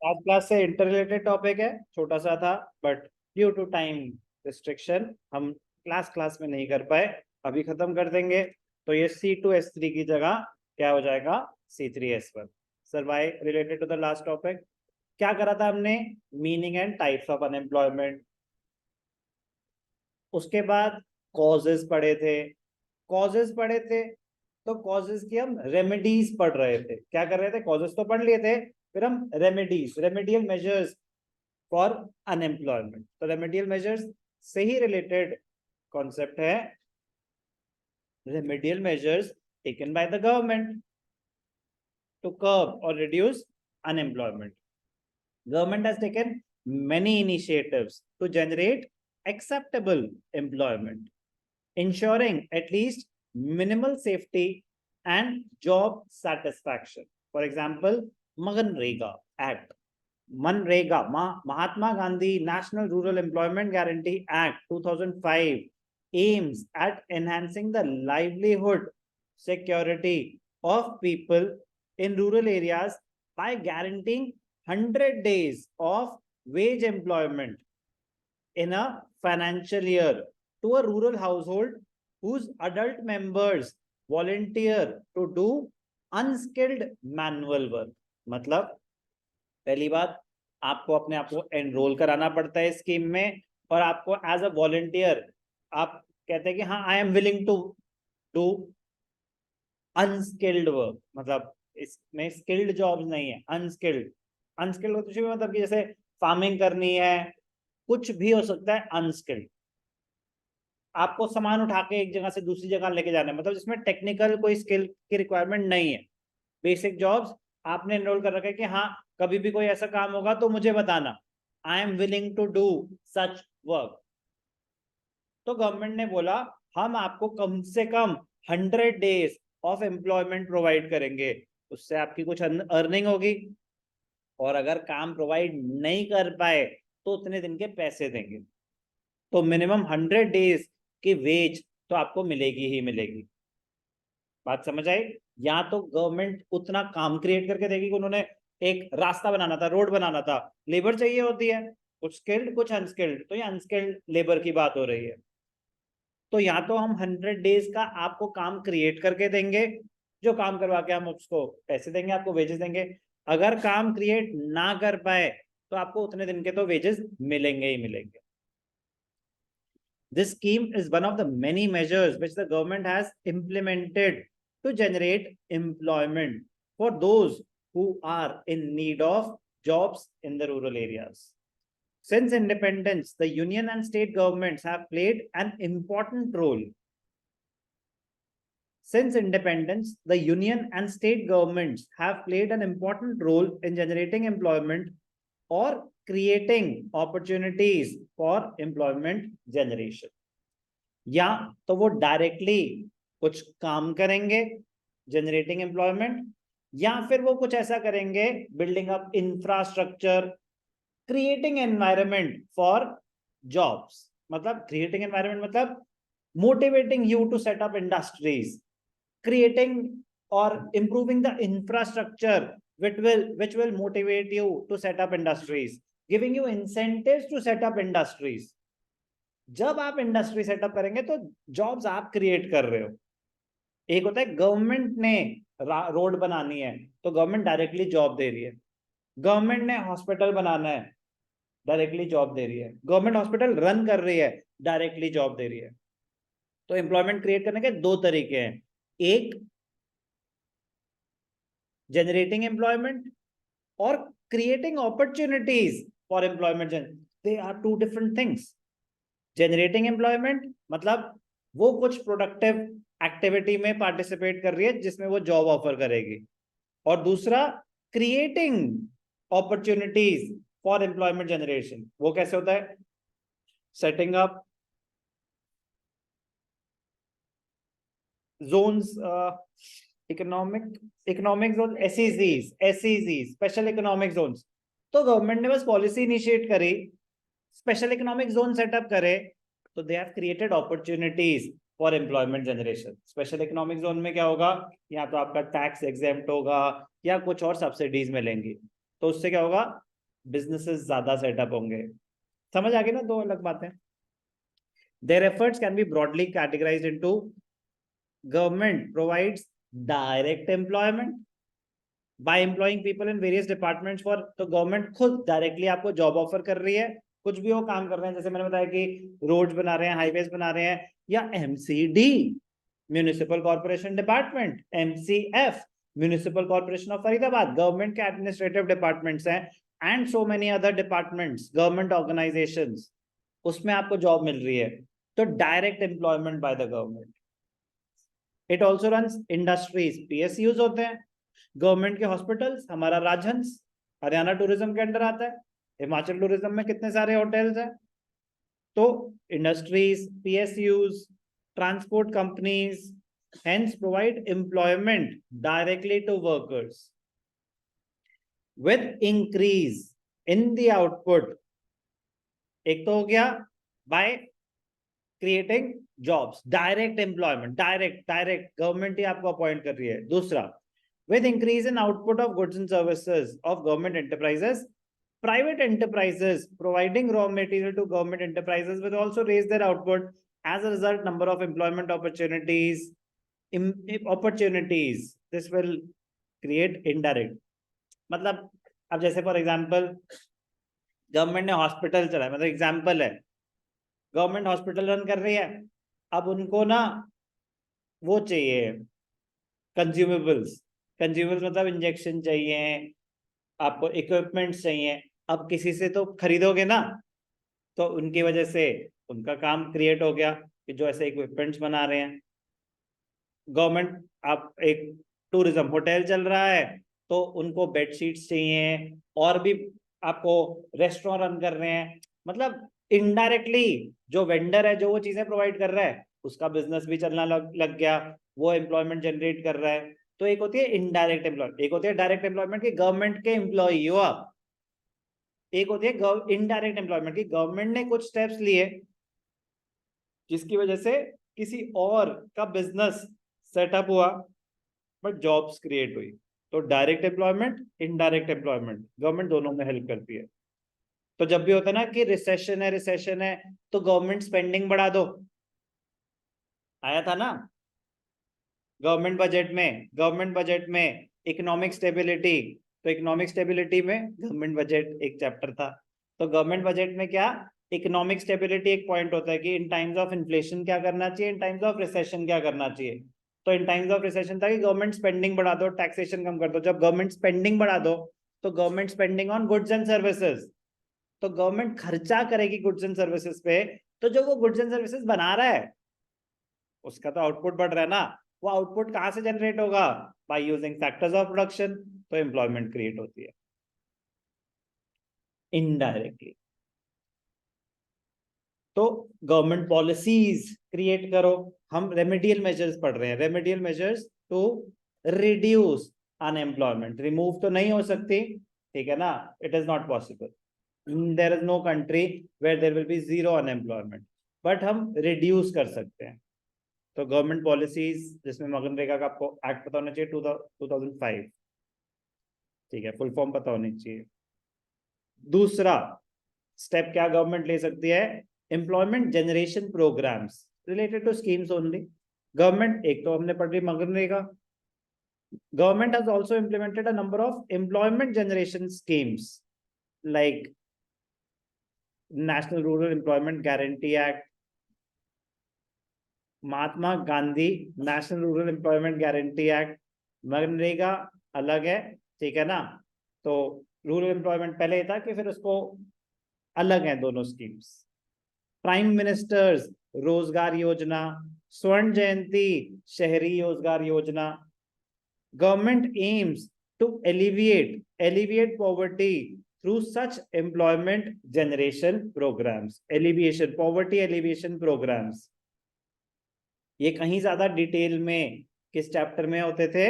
आज क्लास से inter related topic है, छोटा सा था, but due to time restriction हम क्लास में नहीं कर पाए, अभी खत्म कर देंगे। तो ये C2H3 की जगह क्या हो जाएगा, C3H1। Sir why related to the last topic क्या करा था हमने, meaning and types of unemployment. उसके बाद कॉजेज पढ़े थे, तो कॉजेज की हम रेमेडीज पढ़ रहे थे। क्या कर रहे थे, कॉजेज तो पढ़ लिए थे, फिर हम रेमेडियल मेजर्स फॉर अनएम्प्लॉयमेंट। तो रेमेडियल मेजर्स से ही रिलेटेड कॉन्सेप्ट है, remedial measures taken by the government to curb or reduce unemployment. Government has taken many initiatives to generate acceptable employment, ensuring at least minimal safety and job satisfaction. For example, Manrega Act. Manrega, Mahatma Gandhi National Rural Employment Guarantee Act 2005 aims at enhancing the livelihood security of people in rural areas by guaranteeing 100 days of wage employment in a financial year to a rural household whose adult members volunteer to do unskilled manual work. मतलब पहली बात, आपको अपने आप को enrol कराना पड़ता है स्कीम में, और आपको एज अ वॉलंटियर आप कहते हैं कि हाँ I am willing to do unskilled work. मतलब इसमें स्किल्ड जॉब्स नहीं है, अनस्किल्ड। अनस्किल्ड कुछ भी मतलब कि जैसे फार्मिंग करनी है, कुछ भी हो सकता है अनस्किल्ड। आपको सामान उठा के एक जगह से दूसरी जगह लेके जाना है, मतलब जिसमें टेक्निकल कोई स्किल की रिक्वायरमेंट नहीं है, बेसिक जॉब्स आपने एनरोल कर रखा है कि हाँ कभी भी कोई ऐसा काम होगा तो मुझे बताना, I am willing to do such work. तो गवर्नमेंट ने बोला हम आपको कम से कम 100 डेज ऑफ एम्प्लॉयमेंट प्रोवाइड करेंगे, उससे आपकी कुछ अर्निंग होगी, और अगर काम प्रोवाइड नहीं कर पाए तो उतने दिन के पैसे देंगे। तो मिनिमम 100 डेज की वेज तो आपको मिलेगी ही मिलेगी। बात समझ आई? या तो गवर्नमेंट उतना काम क्रिएट करके देगी कि उन्होंने एक रास्ता बनाना था, रोड बनाना था, लेबर चाहिए होती है, कुछ स्किल्ड कुछ अनस्किल्ड, तो ये अनस्किल्ड लेबर की बात हो रही है। तो या तो हम 100 डेज का आपको काम क्रिएट करके देंगे, जो काम करवा के हम उसको पैसे देंगे, आपको वेजेस देंगे। अगर काम क्रिएट ना कर पाए तो आपको उतने दिन के तो वेजेस मिलेंगे ही मिलेंगे। This scheme is one of the many measures which the government has implemented to generate employment for those who are in need of jobs in the rural areas. Since independence, the union and state governments have played an important role. Since independence, the union and state governments have played an important role in generating employment or creating opportunities for employment generation. या तो वो directly कुछ काम करेंगे generating employment, या फिर वो कुछ ऐसा करेंगे building up infrastructure, creating environment for jobs. मतलब क्रिएटिंग एनवायरनमेंट मतलब motivating you to set up industries, creating or improving the infrastructure which will motivate you to set up industries, giving you incentives to set up industries. जब आप industry setup करेंगे तो jobs आप create कर रहे हो। एक होता है गवर्नमेंट ने रोड बनानी है तो गवर्नमेंट डायरेक्टली जॉब दे रही है, गवर्नमेंट ने हॉस्पिटल बनाना है डायरेक्टली जॉब दे रही है, गवर्नमेंट हॉस्पिटल रन कर रही है डायरेक्टली जॉब दे रही है। तो एम्प्लॉयमेंट क्रिएट करने के दो तरीके हैं, एक जनरेटिंग एम्प्लॉयमेंट और creating opportunities for employment. They are two different things. Generating employment मतलब वो कुछ प्रोडक्टिव एक्टिविटी में पार्टिसिपेट कर रही है जिसमें वो जॉब ऑफर करेगी, और दूसरा creating opportunities for employment generation. वो कैसे होता है, setting up zones, economic zone, SEZs, special economic zones. तो गवर्नमेंट ने बस पॉलिसी इनिशिएट करी, स्पेशल इकोनॉमिक जोन सेटअप करे, तो they have created opportunities for employment generation. Special economic zone में क्या होगा, या तो आपका टैक्स एग्जेम्प्ट होगा या कुछ और सब्सिडीज मिलेंगी, तो उससे क्या होगा, बिजनेसेस ज्यादा सेटअप होंगे। समझ आ गई ना, दो अलग बातें। Their efforts can be broadly categorised into government provides direct employment bye employing people in various departments for, तो गवर्नमेंट खुद डायरेक्टली आपको जॉब ऑफर कर रही है, कुछ भी वो काम कर रहे हैं, जैसे मैंने बताया कि रोड्स बना रहे हैं, हाईवेज बना रहे हैं, या MCD municipal corporation department, MCF municipal corporation of Faridabad, government के एडमिनिस्ट्रेटिव डिपार्टमेंट्स हैं, and so many other departments, government organisations, उसमें आपको जॉब मिल रही है, तो direct employment by the government. It also runs industries, PSUs होते हैं, गवर्नमेंट के हॉस्पिटल्स, हमारा राजहंस हरियाणा टूरिज्म के अंडर आता है, हिमाचल टूरिज्म में कितने सारे होटल्स हैं, तो industries, PSUs, transport companies hence provide employment directly to workers. With increase in the output, एक तो हो गया by creating jobs, direct employment, direct government ही आपको अपॉइंट कर रही है। दूसरा, with increase in output of goods and services of government enterprises, private enterprises providing raw material to government enterprises will also raise their output. As a result, number of employment opportunities this will create indirect, मतलब अब जैसे for example government ने hospital चलाया, मतलब example है, government hospital run कर रही है, अब उनको ना वो चाहिए कंज्यूमेबल्स मतलब इंजेक्शन चाहिए, आपको इक्विपमेंट्स चाहिए, अब किसी से तो खरीदोगे ना, तो उनकी वजह से उनका काम क्रिएट हो गया कि जो ऐसे इक्विपमेंट्स बना रहे हैं। गवर्नमेंट, आप एक टूरिज्म होटल चल रहा है, तो उनको बेडशीट्स चाहिए, और भी आपको रेस्टोरेंट रन कर रहे हैं, मतलब इनडायरेक्टली जो वेंडर है जो वो चीजें प्रोवाइड कर रहा है उसका बिजनेस भी चलना लग गया, वो एम्प्लॉयमेंट जनरेट कर रहा है। तो एक होती है इनडायरेक्ट एम्प्लॉयमेंट, एक होती है डायरेक्ट एम्प्लॉयमेंट की गवर्नमेंट के एम्प्लॉई हो आप, एक होती है इनडायरेक्ट एम्प्लॉयमेंट की गवर्नमेंट ने कुछ स्टेप्स लिए जिसकी वजह से किसी और का बिजनेस सेटअप हुआ, बट जॉब्स क्रिएट हुई। तो direct employment, indirect employment, government दोनों में हेल्प करती है। तो जब भी होता है ना कि रिसेशन है तो गवर्नमेंट स्पेंडिंग बढ़ा दो, आया था ना गवर्नमेंट बजट में इकोनॉमिक स्टेबिलिटी, तो इकोनॉमिक स्टेबिलिटी में गवर्नमेंट बजट एक चैप्टर था। तो गवर्नमेंट बजट में क्या, इकोनॉमिक स्टेबिलिटी एक पॉइंट होता है कि इन टाइम्स ऑफ इन्फ्लेशन क्या करना चाहिए, इन टाइम्स ऑफ रिसेशन क्या करना चाहिए। तो इन टाइम्स ऑफ रिसेशन था कि गवर्नमेंट स्पेंडिंग बढ़ा दो, टैक्सेशन कम कर दो। जब गवर्नमेंट स्पेंडिंग बढ़ा दो तो government spending on goods and services, तो गवर्नमेंट खर्चा करेगी गुड्स एंड सर्विसेज पे, तो जो वो गुड्स एंड सर्विसेज बना रहा है उसका तो आउटपुट बढ़ रहा है ना, वो आउटपुट कहां से जनरेट होगा, by using factors of production, तो एम्प्लॉयमेंट क्रिएट होती है इनडायरेक्टली। तो गवर्नमेंट पॉलिसीज क्रिएट करो, हम रेमेडियल मेजर्स पढ़ रहे हैं, remedial measures to reduce unemployment, remove तो नहीं हो सकती, ठीक है ना, it is not possible, there is no country where there will be zero unemployment, but हम रिड्यूस कर सकते हैं। तो गवर्नमेंट पॉलिसीज, जिसमें मनरेगा का आपको एक्ट पता होना चाहिए 2005, ठीक है, फुल फॉर्म पता होनी चाहिए। दूसरा स्टेप क्या गवर्नमेंट ले सकती है, employment generation programmes related to schemes only. Government, एक तो हमने पढ़ ली MNREGA, government has also implemented a number of employment generation schemes like National Rural Employment Guarantee Act, Mahatma Gandhi National Rural Employment Guarantee Act, MNREGA अलग है, ठीक है ना, तो रूरल एम्प्लॉयमेंट पहले था कि फिर उसको अलग है दोनों स्कीम्स। प्राइम मिनिस्टर्स रोजगार योजना, स्वर्ण जयंती Shahari Rozgar Yojana. Government aims to alleviate poverty through such employment generation programmes, alleviation, poverty alleviation programmes. ये कहीं ज्यादा डिटेल में किस चैप्टर में होते थे,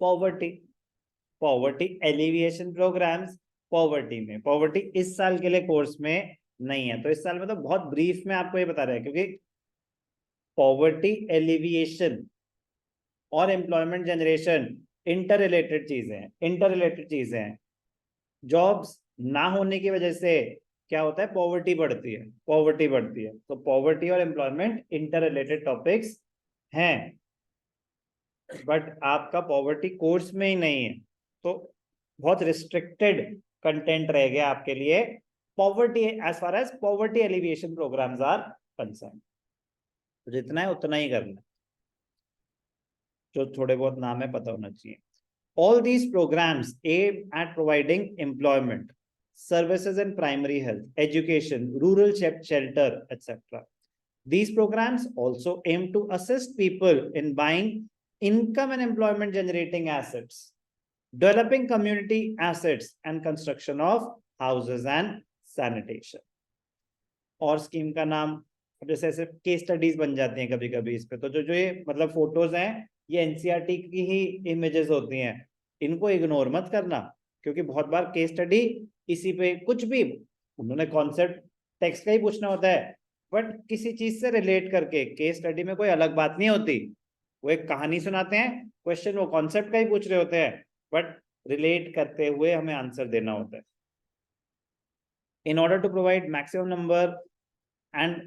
पॉवर्टी एलिविएशन प्रोग्राम्स, पॉवर्टी में, पॉवर्टी इस साल के लिए कोर्स में नहीं है, तो इस साल में तो बहुत ब्रीफ में आपको ये बता रहे हैं, क्योंकि पॉवर्टी एलिविएशन और एम्प्लॉयमेंट जनरेशन इंटर रिलेटेड चीजें हैं, जॉब्स ना होने की वजह से क्या होता है, पॉवर्टी बढ़ती है, पॉवर्टी बढ़ती है। तो पॉवर्टी और एम्प्लॉयमेंट इंटर रिलेटेड टॉपिक्स हैं, बट आपका पॉवर्टी कोर्स में ही नहीं है, तो बहुत रिस्ट्रिक्टेड कंटेंट रह गया आपके लिए poverty, as far as poverty alleviation programmes are concern. जितना है उतना ही करना, जो थोड़े बहुत नाम है पता होना चाहिए। All these programs aim at providing employment, services in primary health, education, rural shelter, etc. These programs also aim to assist people in buying income and employment generating assets, developing community assets, and construction of houses and sanitation. और scheme का नाम जैसे ऐसे case studies बन जाती हैं कभी कभी इस पे, तो जो जो ये मतलब फोटोज हैं ये एनसीईआरटी की ही इमेजेस होती हैं, इनको इग्नोर मत करना, क्योंकि बहुत बार केस स्टडी इसी पे कुछ भी उन्होंने कॉन्सेप्ट टेक्स्ट का ही पूछना होता है, बट किसी चीज से रिलेट करके केस स्टडी में कोई अलग बात नहीं होती, वो एक कहानी सुनाते हैं, क्वेश्चन वो कॉन्सेप्ट का ही पूछ रहे होते हैं, बट रिलेट करते हुए हमें आंसर देना होता है। In order to provide maximum number and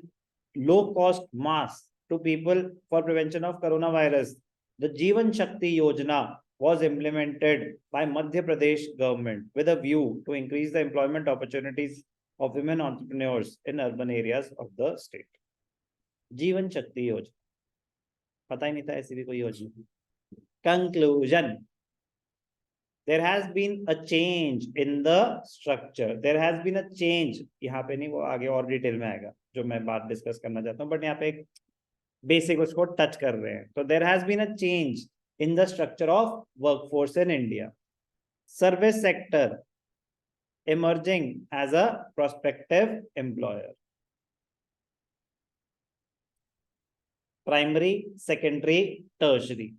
low cost mask to people for prevention of coronavirus, the Jeevan Shakti Yojana was implemented by Madhya Pradesh government with a view to increase the employment opportunities of women entrepreneurs in urban areas of the state. Jeevan Shakti Yojana, पता ही नहीं था ऐसी भी कोई योजना। Conclusion: there has been a change in the structure, there has been a change, यहाँ पे नहीं, वो आगे और डिटेल में आएगा जो मैं बात डिस्कस करना चाहता हूँ, बट यहाँ पे एक बेसिक उसको टच कर रहे हैं। तो there has been a change in the structure of workforce in India. Service sector emerging as a prospective employer. Primary, secondary, tertiary.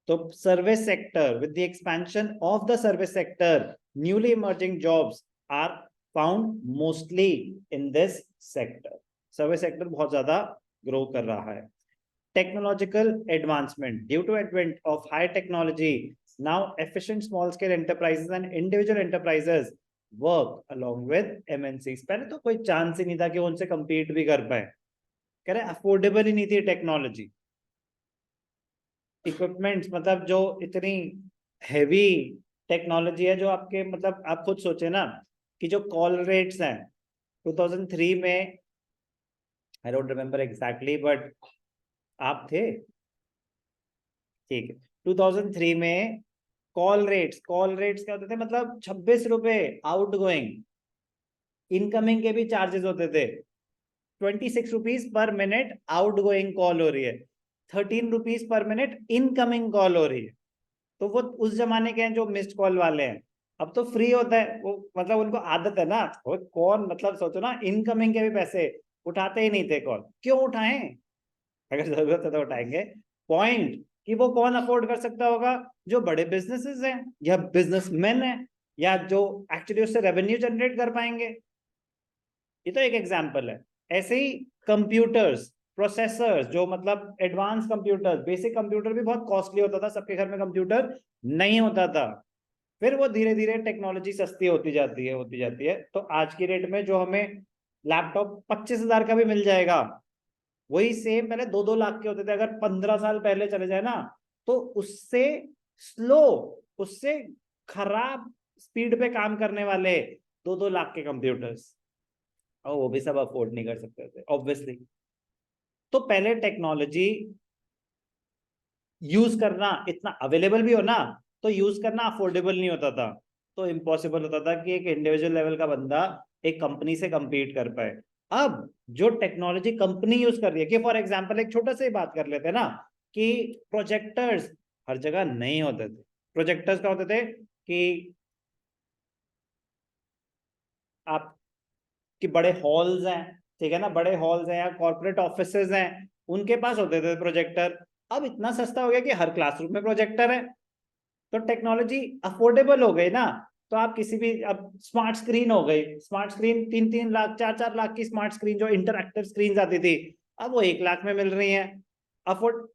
So service sector, with the expansion of the service sector, newly emerging jobs are found mostly in this sector. Service sector बहुत ज्यादा grow कर रहा है। Technological advancement, due to advent of high technology, now efficient small scale enterprises and individual enterprises work along with MNCs. पहले तो कोई chance ही नहीं था कि उनसे compete भी कर पाए, कह रहे अफोर्डेबल ही नहीं थी टेक्नोलॉजी, इक्विपमेंट्स, मतलब जो इतनी हैवी टेक्नोलॉजी है, जो आपके मतलब आप खुद सोचे ना कि जो कॉल रेट्स हैं 2003 में, I don't remember exactly but आप थे, ठीक है, 2003 में कॉल रेट्स क्या होते थे, मतलब 26 रुपए आउट गोइंग, इनकमिंग के भी चार्जेस होते थे, 26 rupees per minute out going call हो रही है, 13 rupees per minute incoming call हो रही है। तो वो उस जमाने के हैं जो मिस्ड कॉल वाले हैं, अब तो फ्री होता है वो, मतलब उनको आदत है ना, वो कौन, मतलब सोचो ना, इनकमिंग के भी पैसे उठाते ही नहीं थे कॉल, क्यों उठाएं, अगर जरूरत है तो उठाएंगे। पॉइंट कि वो कौन अफोर्ड कर सकता होगा, जो बड़े बिजनेसेस हैं या बिजनेसमैन हैं या जो एक्चुअली उससे रेवेन्यू जनरेट कर पाएंगे। ये तो एक एग्जांपल है। ऐसे ही कंप्यूटर्स, प्रोसेसर्स, जो मतलब एडवांस कंप्यूटर, बेसिक कंप्यूटर भी बहुत कॉस्टली होता था, सबके घर में कंप्यूटर नहीं होता था, फिर वो धीरे धीरे टेक्नोलॉजी सस्ती होती जाती है, तो आज की डेट में जो हमें लैपटॉप 25,000 का भी मिल जाएगा, वही सेम पहले 2-2 लाख के होते थे। अगर 15 साल पहले चले जाए ना, तो उससे स्लो, उससे खराब स्पीड पे काम करने वाले 2-2 लाख के कंप्यूटर्स, और वो भी सब अफोर्ड नहीं कर सकते थे ऑब्वियसली। तो पहले टेक्नोलॉजी यूज करना, इतना अवेलेबल भी हो ना, तो यूज करना अफोर्डेबल नहीं होता था, तो इम्पॉसिबल होता था कि एक इंडिविजुअल लेवल का बंदा एक कंपनी से compete कर पाए। अब जो टेक्नोलॉजी कंपनी यूज कर रही है, कि फॉर एग्जांपल एक छोटा सा ही बात कर लेते हैं ना, कि प्रोजेक्टर्स हर जगह नहीं होते थे। प्रोजेक्टर्स क्या होते थे कि आप कि बड़े हॉल्स हैं, ठीक है ना, बड़े हॉल्स हैं या कॉर्पोरेट ऑफिसेज हैं, उनके पास होते थे प्रोजेक्टर। अब इतना सस्ता हो गया कि हर क्लासरूम में प्रोजेक्टर है, तो टेक्नोलॉजी अफोर्डेबल हो गई ना, तो आप किसी भी, अब स्मार्ट स्क्रीन हो गई, स्मार्ट स्क्रीन 3-3 लाख 4-4 लाख की स्मार्ट स्क्रीन जो इंटरएक्टिव स्क्रीन आती थी, अब वो 1 लाख में मिल रही है। अफोर्ड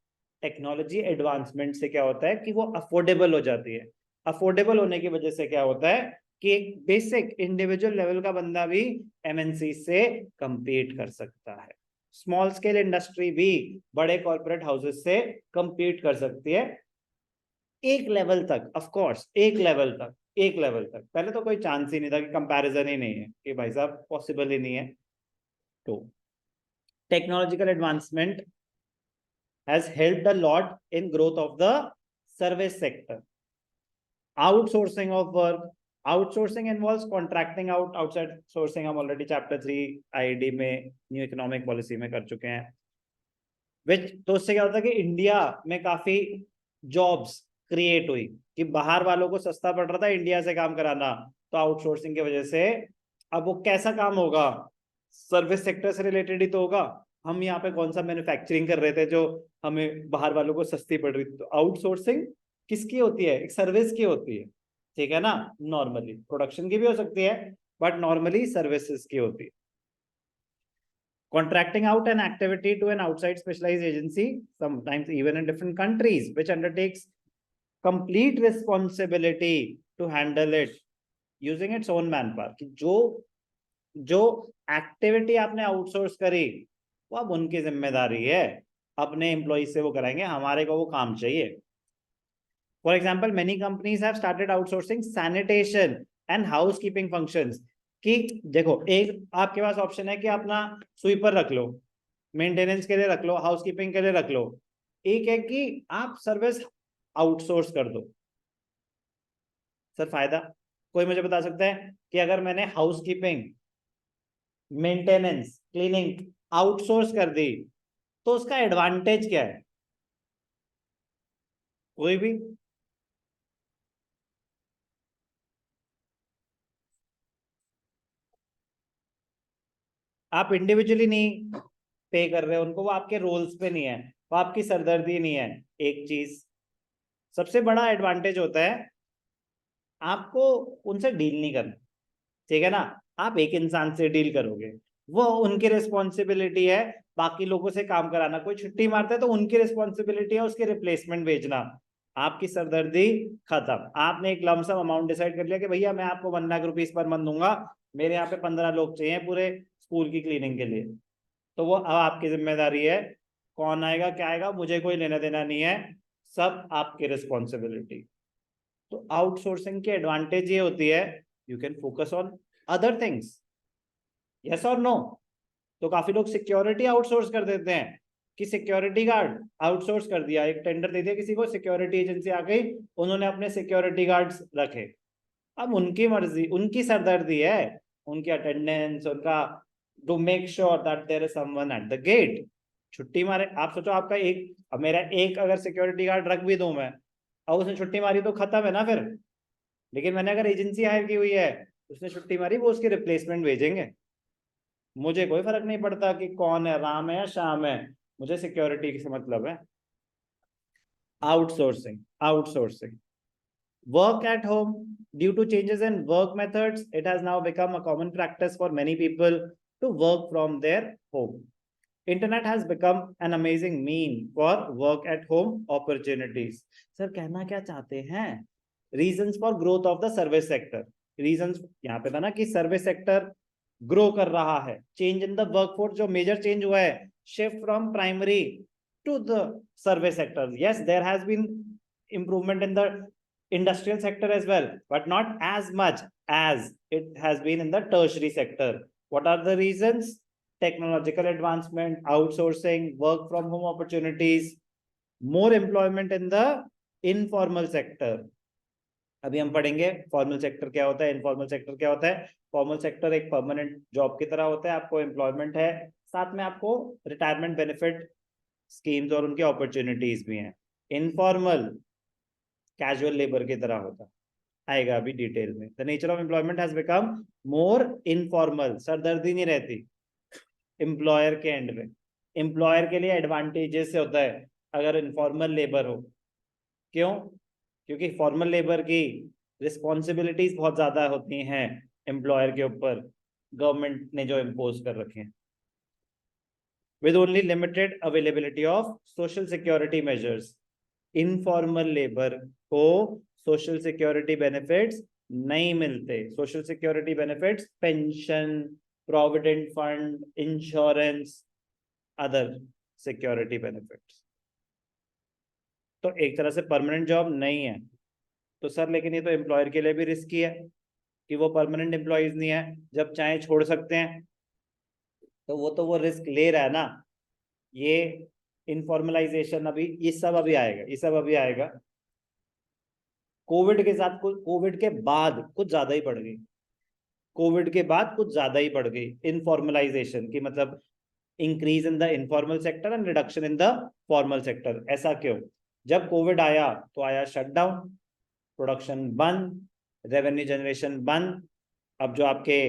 टेक्नोलॉजी एडवांसमेंट से क्या होता है कि वो अफोर्डेबल हो जाती है। अफोर्डेबल होने की वजह से क्या होता है कि एक बेसिक इंडिविजुअल लेवल का बंदा भी एमएनसी से compete कर सकता है, स्मॉल स्केल इंडस्ट्री भी बड़े कॉर्पोरेट हाउसेस से compete कर सकती है एक लेवल तक, ऑफ कोर्स एक लेवल तक पहले तो कोई चांस ही नहीं था कि कंपैरिजन ही नहीं है कि भाई साहब पॉसिबल ही नहीं है। तो technological advancement has helped a lot in growth of the service sector. Outsourcing of work, outsourcing involves contracting out, outside sourcing हम already chapter 3 IED में न्यू इकोनॉमिक पॉलिसी में कर चुके हैं। विच तो उससे क्या होता है कि इंडिया में काफी जॉब्स क्रिएट हुई कि बाहर वालों को सस्ता पड़ रहा था इंडिया से काम कराना, तो आउटसोर्सिंग की वजह से अब वो कैसा काम होगा, सर्विस सेक्टर से रिलेटेड ही तो होगा। हम यहाँ पे कौन सा मैन्युफैक्चरिंग कर रहे थे जो हमें बाहर वालों को सस्ती पड़ रही थी, तो आउटसोर्सिंग किसकी होती है, एक सर्विस की होती है, ठीक है ना। नॉर्मली प्रोडक्शन की भी हो सकती है बट नॉर्मली सर्विसेज की होती है। Contracting out an activity to an outside specialized agency, sometimes even in different countries, which undertakes complete responsibility to handle it using its own manpower, कि जो एक्टिविटी आपने आउटसोर्स करी वो अब उनकी जिम्मेदारी है, अपने एम्प्लॉय से वो कराएंगे, हमारे को वो काम चाहिए। For example many companies have started outsourcing sanitation and housekeeping functions, कि देखो एक आपके पास ऑप्शन है कि अपना स्वीपर रख लो, मेंटेनेंस के लिए रख लो, हाउसकीपिंग के लिए रख लो, एक है कि आप सर्विस आउटसोर्स कर दो। सर फायदा कोई मुझे बता सकता है कि अगर मैंने हाउसकीपिंग, मेंटेनेंस, क्लीनिंग आउटसोर्स कर दी तो उसका एडवांटेज क्या है, कोई भी? आप इंडिविजुअली नहीं पे कर रहे हो उनको, वो आपके रोल्स पे नहीं है, वो आपकी सरदर्दी नहीं है। एक चीज सबसे बड़ा एडवांटेज होता है, आपको उनसे डील नहीं करना, ठीक है ना। आप एक इंसान से डील करोगे, वो उनकी रिस्पॉन्सिबिलिटी है बाकी लोगों से काम कराना, कोई छुट्टी मारता है तो उनकी रिस्पॉन्सिबिलिटी है उसके रिप्लेसमेंट भेजना, आपकी सरदर्दी खत्म। आपने एक लमसम अमाउंट डिसाइड कर लिया कि भैया मैं आपको 1 लाख रुपीज पर मंथ दूंगा, मेरे यहाँ पे 15 लोग चाहिए पूरे स्कूल की क्लीनिंग के लिए, तो वो अब आपकी जिम्मेदारी है, कौन आएगा क्या आएगा मुझे कोई लेना देना नहीं है, सब आपकी रिस्पॉन्सिबिलिटी। तो आउटसोर्सिंग की एडवांटेज ये होती है, you can focus on other things, yes और नो। तो काफी लोग सिक्योरिटी आउटसोर्स कर देते हैं कि सिक्योरिटी गार्ड आउटसोर्स कर दिया, एक टेंडर दे दिया किसी को, सिक्योरिटी एजेंसी आ गई, उन्होंने अपने सिक्योरिटी गार्ड्स रखे, अब उनकी मर्जी, उनकी सरदर्दी है, उनकी अटेंडेंस, उनका to make sure that there is someone at the gate. छुट्टी मारे, आप सोचो आपका एक, अब मेरा एक अगर सिक्योरिटी गार्ड रख भी दूं मैं, अब उसने छुट्टी मारी तो खत्म है ना फिर। लेकिन मैंने अगर एजेंसी हायर की हुई है, उसने छुट्टी मारी, वो उसकी रिप्लेसमेंट भेजेंगे, मुझे कोई फर्क नहीं पड़ता कि कौन है, राम है या श्याम है, मुझे सिक्योरिटी से मतलब है। Outsourcing work at home, due to changes in work methods, it has now become a common practice for many people to work from their home. Internet has become an amazing mean for work at home opportunities. Sir कहना क्या चाहते हैं, reasons for growth of the service sector, reasons यहाँ पे था ना कि service sector grow कर रहा है, चेंज इन द वर्कफोर्स जो मेजर चेंज हुआ है, shift from primary to the service sector, yes there has been improvement in the industrial sector as well, but not as much as it has been in the tertiary sector. What are the reasons? Technological advancement, outsourcing, work from home opportunities, more employment in the informal sector. अभी हम पढ़ेंगे formal sector क्या होता है, informal sector क्या होता है। Formal sector एक परमानेंट जॉब की तरह होता है, आपको एम्प्लॉयमेंट है, साथ में आपको रिटायरमेंट बेनिफिट स्कीम्स और उनकी अपॉर्चुनिटीज भी हैं। इनफॉर्मल कैजुअल लेबर की तरह होता आएगा अभी डिटेल में। The nature of employment has become more informal, सरदर्दी नहीं रहती एम्प्लॉयर के एंड में, एम्प्लॉयर के लिए एडवांटेजेस से होता है अगर इनफॉर्मल लेबर हो। क्यों? क्योंकि फॉर्मल लेबर की रिस्पॉन्सिबिलिटीज बहुत ज्यादा होती हैं एम्प्लॉयर के ऊपर, गवर्नमेंट ने जो इम्पोज कर रखे हैं। With only limited availability of social security measures, informal labour को सोशल सिक्योरिटी बेनिफिट्स नहीं मिलते। Social security benefits, pension, provident fund, insurance, other security benefits. तो एक तरह से परमानेंट जॉब नहीं है। तो सर लेकिन ये तो एम्प्लॉयर के लिए भी रिस्की है कि वो परमानेंट एम्प्लॉयज नहीं है, जब चाहे छोड़ सकते हैं। तो वो रिस्क ले रहा है ना। ये इनफॉर्मलाइजेशन अभी, ये सब अभी आएगा, ये सब अभी आएगा। कोविड के साथ, कोविड के बाद कुछ ज्यादा ही बढ़ गई। कोविड के बाद कुछ ज्यादा ही बढ़ गई इनफॉर्मलाइजेशन की, मतलब increase in the informal sector and reduction in the formal sector. ऐसा क्यों? जब कोविड आया तो आया शटडाउन, प्रोडक्शन बंद, रेवेन्यू जनरेशन बंद। अब जो आपके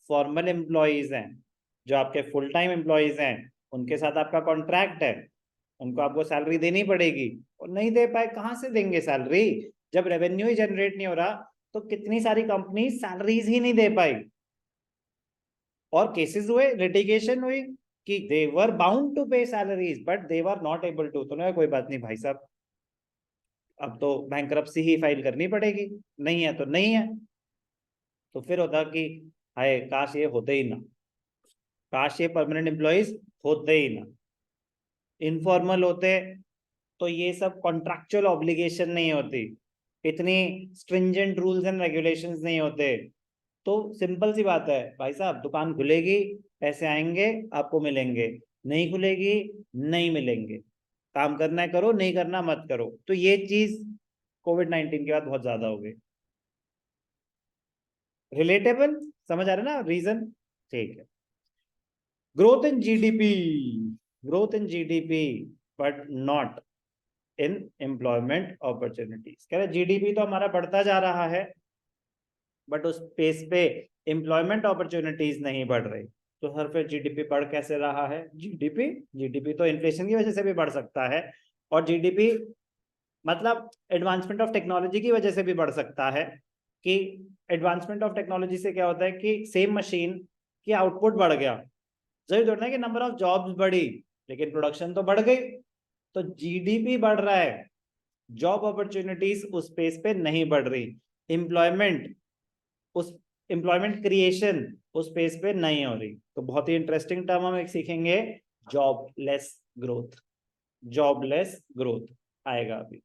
फॉर्मल एम्प्लॉयज हैं, जो आपके फुल टाइम एम्प्लॉयज हैं, उनके साथ आपका कॉन्ट्रैक्ट है, उनको आपको सैलरी देनी पड़ेगी, और नहीं दे पाए, कहाँ से देंगे सैलरी? जब रेवेन्यू ही जनरेट नहीं हो रहा, तो कितनी सारी कंपनी सैलरीज ही नहीं दे पाई। और केसेस हुए, लिटिगेशन हुई कि they were bound to pay salaries but they were not able to. तो ना कोई बात नहीं भाई साहब, अब तो बैंकरप्सी ही फाइल करनी पड़ेगी, नहीं है तो नहीं है। तो फिर होता कि हाय काश ये होते ही ना, काश ये परमानेंट एम्प्लॉयज होते ही ना, इनफॉर्मल होते, तो ये सब कॉन्ट्रैक्चुअल ऑब्लिगेशन नहीं होती, इतनी स्ट्रिंजेंट रूल्स एंड रेगुलेशंस नहीं होते। तो सिंपल सी बात है भाई साहब, दुकान खुलेगी, पैसे आएंगे, आपको मिलेंगे, नहीं खुलेगी, नहीं मिलेंगे। काम करना है करो, नहीं करना मत करो। तो ये चीज कोविड-19 के बाद बहुत ज्यादा हो गई। रिलेटेबल? समझ आ रहा है ना रीजन? ठीक है। Growth in GDP, growth in GDP but not in employment opportunities. कह रहे जीडीपी तो हमारा बढ़ता जा रहा है, बट उस पेस पे एम्प्लॉयमेंट अपॉर्चुनिटीज नहीं बढ़ रही। तो हर फिर जीडीपी बढ़ कैसे रहा है? जीडीपी, जीडीपी तो इन्फ्लेशन की वजह से भी बढ़ सकता है, और जीडीपी मतलब एडवांसमेंट ऑफ टेक्नोलॉजी की वजह से भी बढ़ सकता है। कि एडवांसमेंट ऑफ टेक्नोलॉजी से क्या होता है कि सेम मशीन की आउटपुट बढ़ गया, जरूरी थोड़ा है कि नंबर ऑफ जॉब्स बढ़ी, लेकिन प्रोडक्शन तो बढ़ गई। तो जीडीपी बढ़ रहा है, जॉब अपॉर्चुनिटीज उस पेस पे नहीं बढ़ रही, एम्प्लॉयमेंट, उस एम्प्लॉयमेंट क्रिएशन उस पेस पे नहीं हो रही। तो बहुत ही इंटरेस्टिंग टर्म हम एक सीखेंगे, जॉबलेस ग्रोथ। जॉबलेस ग्रोथ आएगा अभी।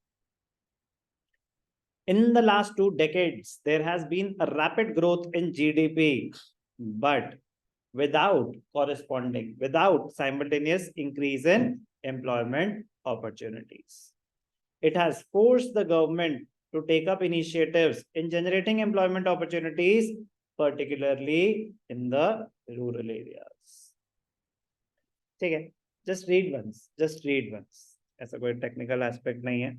In the last 2 decades, there has been a rapid growth in GDP, but without simultaneous increase in employment opportunities. It has forced the government to take up initiatives in generating employment opportunities, particularly in the rural areas. ठीक है, just read once, ऐसा कोई technical aspect नहीं है।